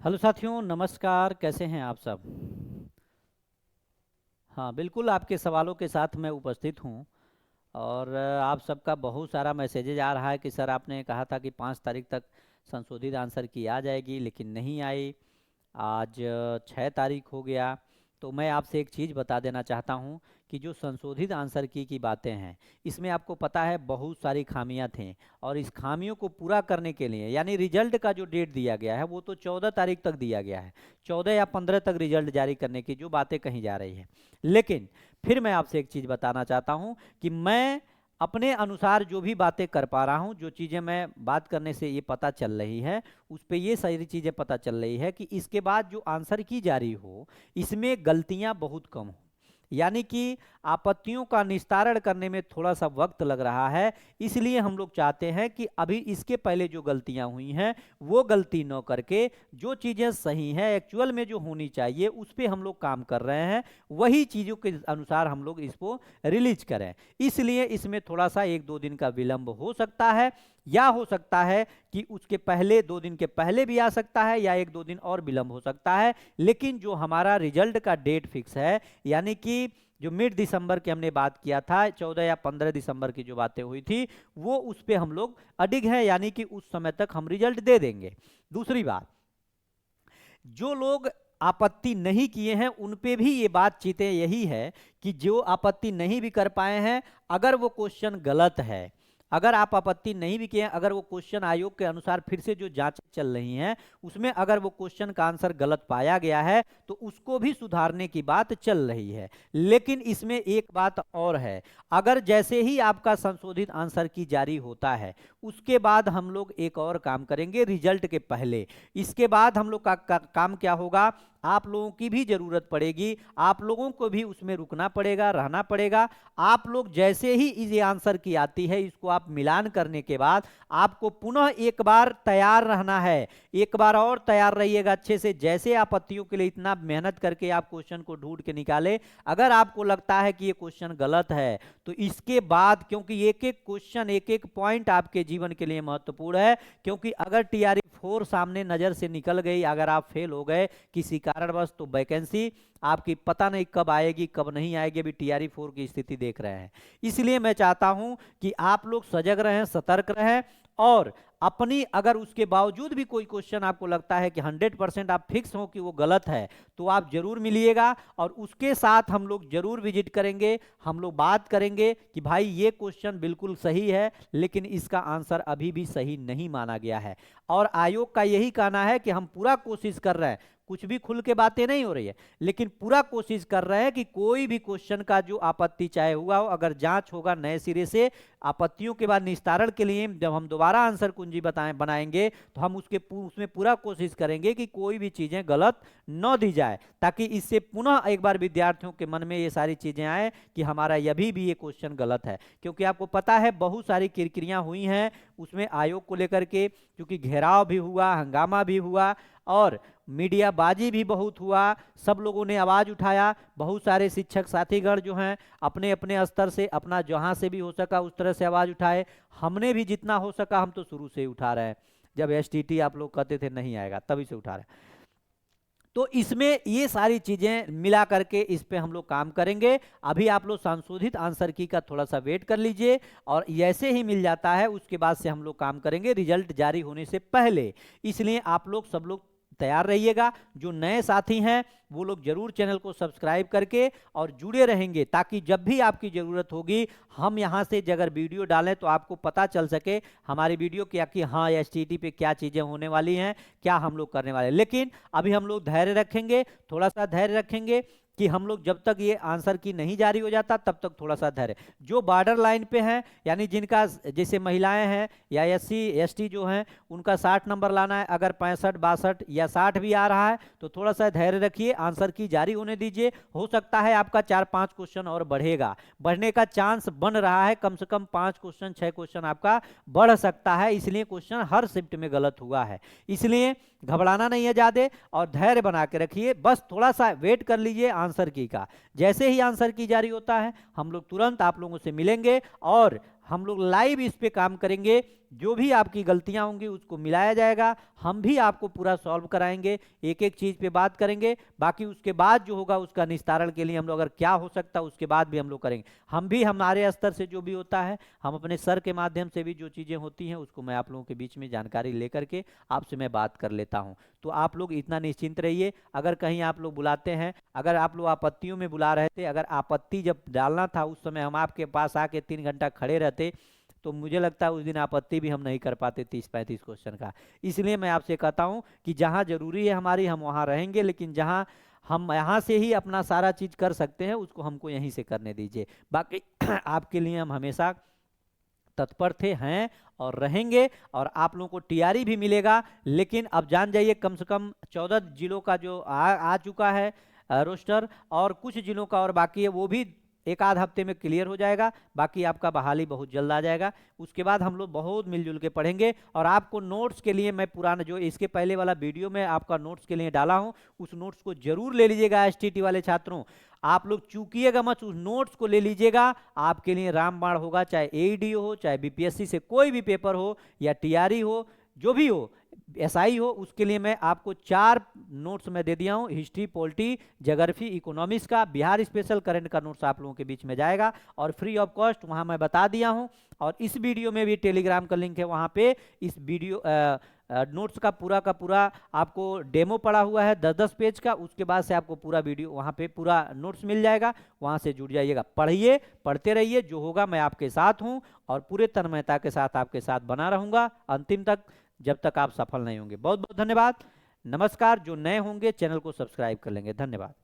Hello साथियों, नमस्कार। कैसे हैं आप सब? हाँ, बिल्कुल आपके सवालों के साथ मैं उपस्थित हूँ। और आप सबका बहुत सारा मैसेजेज आ रहा है कि सर आपने कहा था कि 5 तारीख तक संशोधित आंसर की आ जाएगी, लेकिन नहीं आई। आज 6 तारीख हो गया। तो मैं आपसे एक चीज़ बता देना चाहता हूँ कि जो संशोधित आंसर की बातें हैं, इसमें आपको पता है बहुत सारी खामियां थीं। और इस खामियों को पूरा करने के लिए, यानी रिजल्ट का जो डेट दिया गया है वो तो 14 तारीख तक दिया गया है। 14 या 15 तक रिजल्ट जारी करने की जो बातें कही जा रही हैं। लेकिन फिर मैं आपसे एक चीज़ बताना चाहता हूँ कि मैं अपने अनुसार जो भी बातें कर पा रहा हूँ, जो चीज़ें मैं बात करने से ये पता चल रही है, उस पे ये सारी चीज़ें पता चल रही है कि इसके बाद जो आंसर की जारी हो, इसमें गलतियां बहुत कम हो। यानी कि आपत्तियों का निस्तारण करने में थोड़ा सा वक्त लग रहा है। इसलिए हम लोग चाहते हैं कि अभी इसके पहले जो गलतियां हुई हैं वो गलती न करके जो चीज़ें सही हैं, एक्चुअल में जो होनी चाहिए, उस पे हम लोग काम कर रहे हैं। वही चीज़ों के अनुसार हम लोग इसको रिलीज करें। इसलिए इसमें थोड़ा सा 1-2 दिन का विलंब हो सकता है, या हो सकता है कि उसके पहले 2 दिन के पहले भी आ सकता है, या 1-2 दिन और विलंब हो सकता है। लेकिन जो हमारा रिजल्ट का डेट फिक्स है, यानी कि जो मिड दिसंबर की हमने बात किया था, 14 या 15 दिसंबर की जो बातें हुई थी, वो उस पे हम लोग अडिग हैं। यानी कि उस समय तक हम रिजल्ट दे देंगे। दूसरी बात, जो लोग आपत्ति नहीं किए हैं उन पे भी ये बातचीतें यही है कि जो आपत्ति नहीं भी कर पाए हैं, अगर वो क्वेश्चन गलत है, अगर आप आपत्ति नहीं भी किए हैं, अगर वो क्वेश्चन आयोग के अनुसार फिर से जो जांच चल रही हैं उसमें अगर वो क्वेश्चन का आंसर गलत पाया गया है, तो उसको भी सुधारने की बात चल रही है। लेकिन इसमें एक बात और है, अगर जैसे ही आपका संशोधित आंसर की जारी होता है, उसके बाद हम लोग एक और काम करेंगे रिजल्ट के पहले। इसके बाद हम लोग का काम क्या होगा, आप लोगों की भी जरूरत पड़ेगी, आप लोगों को भी उसमें रुकना पड़ेगा, रहना पड़ेगा। आप लोग जैसे ही इस आंसर की आती है, इसको आप मिलान करने के बाद आपको पुनः एक बार तैयार रहना है। एक बार और तैयार रहिएगा अच्छे से। जैसे आपत्तियों के लिए इतना मेहनत करके आप क्वेश्चन को ढूंढ के निकाले, अगर आपको लगता है कि ये क्वेश्चन गलत है, तो इसके बाद, क्योंकि एक एक क्वेश्चन, एक एक पॉइंट आपके जीवन के लिए महत्वपूर्ण है, क्योंकि अगर टीआरई 4 सामने नजर से निकल गई, अगर आप फेल हो गए किसी कारणवश, तो वैकेंसी आपकी पता नहीं कब आएगी कब नहीं आएगी। अभी टीआरई 4 की स्थिति देख रहे हैं। इसलिए मैं चाहता हूं कि आप लोग सजग रहें, सतर्क रहें। और अपनी, अगर उसके बावजूद भी कोई क्वेश्चन आपको लगता है कि 100% आप फिक्स हो कि वो गलत है, तो आप जरूर मिलिएगा और उसके साथ हम लोग जरूर विजिट करेंगे। हम लोग बात करेंगे कि भाई ये क्वेश्चन बिल्कुल सही है, लेकिन इसका आंसर अभी भी सही नहीं माना गया है। और आयोग का यही कहना है कि हम पूरा कोशिश कर रहे हैं, कुछ भी खुल के बातें नहीं हो रही है, लेकिन पूरा कोशिश कर रहे हैं कि कोई भी क्वेश्चन का जो आपत्ति चाहे हुआ हो, अगर जांच होगा नए सिरे से, आपत्तियों के बाद निस्तारण के लिए जब हम दोबारा आंसर कुंजी बनाएंगे, तो हम उसमें पूरा कोशिश करेंगे कि कोई भी चीजें गलत न दी जाए, ताकि इससे पुनः एक बार विद्यार्थियों के मन में ये सारी चीजें आए कि हमारा अभी भी ये क्वेश्चन गलत है। क्योंकि आपको पता है बहुत सारी किरकिरियां हुई हैं उसमें आयोग को लेकर के, क्योंकि घेराव भी हुआ, हंगामा भी हुआ और मीडियाबाजी भी बहुत हुआ। सब लोगों ने आवाज उठाया। बहुत सारे शिक्षक साथीगण जो हैं अपने अपने स्तर से, अपना जहां से भी हो सका उस तरह से आवाज उठाए। हमने भी जितना हो सका, हम तो शुरू से ही उठा रहे हैं। जब एसटीटी आप लोग कहते थे नहीं आएगा, तभी से उठा रहे हैं। तो इसमें ये सारी चीजें मिला करके इस पे हम लोग काम करेंगे। अभी आप लोग संशोधित आंसर की का थोड़ा सा वेट कर लीजिए, और जैसे ही मिल जाता है उसके बाद से हम लोग काम करेंगे रिजल्ट जारी होने से पहले। इसलिए आप लोग सब लोग तैयार रहिएगा। जो नए साथी हैं वो लोग जरूर चैनल को सब्सक्राइब करके और जुड़े रहेंगे, ताकि जब भी आपकी जरूरत होगी, हम यहाँ से अगर वीडियो डालें तो आपको पता चल सके हमारी वीडियो क्या, कि हाँ एसटीटी पे क्या चीजें होने वाली हैं, क्या हम लोग करने वाले हैं। लेकिन अभी हम लोग धैर्य रखेंगे, थोड़ा सा धैर्य रखेंगे कि हम लोग जब तक ये आंसर की नहीं जारी हो जाता तब तक थोड़ा सा धैर्य। जो बॉर्डर लाइन पे हैं, यानी जिनका, जैसे महिलाएं हैं या एससी एसटी जो हैं, उनका 60 नंबर लाना है। अगर 65 62 या 60 भी आ रहा है तो थोड़ा सा धैर्य रखिए, आंसर की जारी होने दीजिए। हो सकता है आपका 4-5 क्वेश्चन और बढ़ेगा, बढ़ने का चांस बन रहा है। कम से कम 5 क्वेश्चन 6 क्वेश्चन आपका बढ़ सकता है। इसलिए क्वेश्चन हर शिफ्ट में गलत हुआ है। इसलिए घबराना नहीं है ज्यादा, और धैर्य बना के रखिए। बस थोड़ा सा वेट कर लीजिए आंसर की का। जैसे ही आंसर की जारी होता है हम लोग तुरंत आप लोगों से मिलेंगे और हम लोग लाइव इस पे काम करेंगे। जो भी आपकी गलतियां होंगी उसको मिलाया जाएगा, हम भी आपको पूरा सॉल्व कराएंगे, एक एक चीज पे बात करेंगे। बाकी उसके बाद जो होगा उसका निस्तारण के लिए हम लोग अगर क्या हो सकता है उसके बाद भी हम लोग करेंगे। हम भी हमारे स्तर से जो भी होता है, हम अपने सर के माध्यम से भी जो चीज़ें होती हैं उसको मैं आप लोगों के बीच में जानकारी लेकर के आपसे मैं बात कर लेता हूं। तो आप लोग इतना निश्चिंत रहिए। अगर कहीं आप लोग बुलाते हैं, अगर आप लोग आपत्तियों में बुला रहे थे, अगर आपत्ति जब डालना था उस समय हम आपके पास आके 3 घंटा खड़े रहते, तो मुझे लगता है उस दिन आपत्ति भी हम नहीं कर पाते 30-35 क्वेश्चन का। इसलिए मैं आपसे कहता हूं कि जहां जरूरी है हमारी, हम वहां रहेंगे, लेकिन जहां हम यहाँ से ही अपना सारा चीज कर सकते हैं उसको हमको यहीं से करने दीजिए। बाकी आपके लिए हम हमेशा तत्पर थे, हैं और रहेंगे, और आप लोगों को टीआरई भी मिलेगा। लेकिन अब जान जाइए कम से कम 14 जिलों का जो आ चुका है रोस्टर, और कुछ जिलों का और बाकी है, वो भी एक आध हफ्ते में क्लियर हो जाएगा। बाकी आपका बहाली बहुत जल्द आ जाएगा। उसके बाद हम लोग बहुत मिलजुल के पढ़ेंगे। और आपको नोट्स के लिए मैं पुराना जो इसके पहले वाला वीडियो में आपका नोट्स के लिए डाला हूं, उस नोट्स को जरूर ले लीजिएगा। एसटीटी वाले छात्रों, आप लोग चूकिएगा मत, उस नोट्स को ले लीजिएगा। आपके लिए रामबाण होगा, चाहे एईडी हो, चाहे बीपीएससी से कोई भी पेपर हो, या टीआरई हो, जो भी हो, एसआई हो, उसके लिए मैं आपको 4 नोट्स में दे दिया हूं। हिस्ट्री, पॉलिटी, ज्योग्राफी, इकोनॉमिक्स का, बिहार स्पेशल, करंट का नोट्स आप लोगों के बीच में जाएगा, और फ्री ऑफ कॉस्ट वहां मैं बता दिया हूं। और इस वीडियो में भी टेलीग्राम का लिंक है, वहां पे इस वीडियो नोट्स का पूरा आपको डेमो पड़ा हुआ है 10-10 पेज का। उसके बाद से आपको पूरा वीडियो वहाँ पे पूरा नोट्स मिल जाएगा, वहाँ से जुड़ जाइएगा। पढ़िए, पढ़ते रहिए, जो होगा मैं आपके साथ हूँ, और पूरे तन्मयता के साथ आपके साथ बना रहूँगा अंतिम तक, जब तक आप सफल नहीं होंगे। बहुत बहुत धन्यवाद, नमस्कार। जो नए होंगे चैनल को सब्सक्राइब कर लेंगे। धन्यवाद।